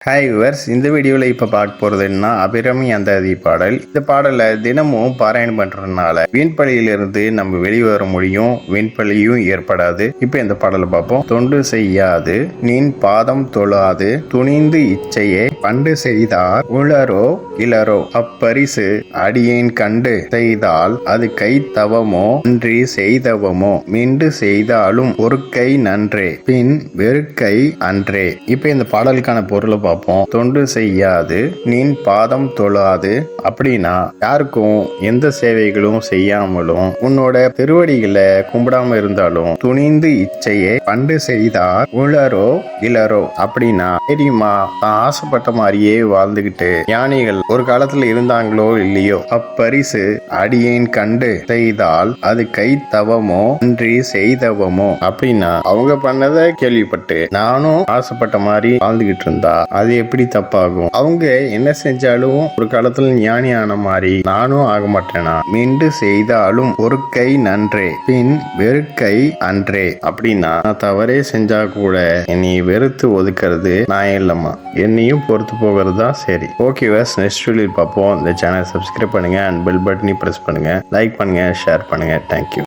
Hi viewers, இந்த வீடியோவில் இப்போ பார்க்க போகிறது என்ன அபிராமி அந்தாதி பாடல். இந்த பாடலை தினமும் பாராயணம் பண்ணுறதுனால வீண்பலியிலிருந்து நம்ம வெளிவர முடியும், வீண்பலியும் ஏற்படாது. இப்போ இந்த பாடலை பார்ப்போம். தொண்டு செய்யாது நின் பாதம் தொழாது துணிந்து இச்சையே பண்டு செய்தார் உளரோ இளரோ அப்பரிசு அடியேன் கண்டு செய்தால் அது கை தவமோ அன்றி செய்தவமோ மிண்டு செய்தாலும் ஒரு கை நன்றே பின் வெறுக்கை அன்றே. இப்போ இந்த பாடலுக்கான பொருளை பார்ப்போம். தொண்டு செய்யாது நின் பாதம் தொழாது அப்படின்னா யாருக்கும் எந்த சேவைகளும் செய்யாமலும் உன்னோட திருவடிகளை கும்பிடாம இருந்தாலும் துணிந்து இச்சையே பண்டு செய்தார் உளரோ இளரோ அப்படின்னா தெரியுமா தான் ஆசைப்பட்ட மாதிரியே வாழ்ந்துகிட்டு ஞானிகள் ஒரு காலத்துல இருந்தாங்களோ இல்லையோ அப்பரிசு அடியேன் கண்டு செய்தால் அது கை தவமோ அன்றி செய்தவமோ அப்படின்னா அவங்க பண்ணதை கேள்விப்பட்டு நானும் ஆசைப்பட்ட மாதிரி வாழ்ந்துகிட்டு இருந்தா அது எப்படி தப்பாகும்? அவங்க என்ன செஞ்சாலும் ஒரு காலத்துல ஞானி ஆன மாதிரி நானும் ஆக மாட்டேனா? மிண்டு செய்தாலும் ஒரு கை நன்றே பின் வெறுக்கை அன்றே அப்படின்னா நான் தவறே செஞ்சா கூட என்னை வெறுத்து ஒதுக்கிறது நான் இல்லம்மா, என்னையும் பொறுத்து போகிறது தான் சரி. ஓகே வாஸ், நெக்ஸ்ட் வீடியோவில் பார்ப்போம். இந்த சேனல் சப்ஸ்கிரைப் பண்ணுங்க அண்ட் பெல் பட்டனை பிரஸ் பண்ணுங்க, லைக் பண்ணுங்க, ஷேர் பண்ணுங்க. தேங்க்யூ.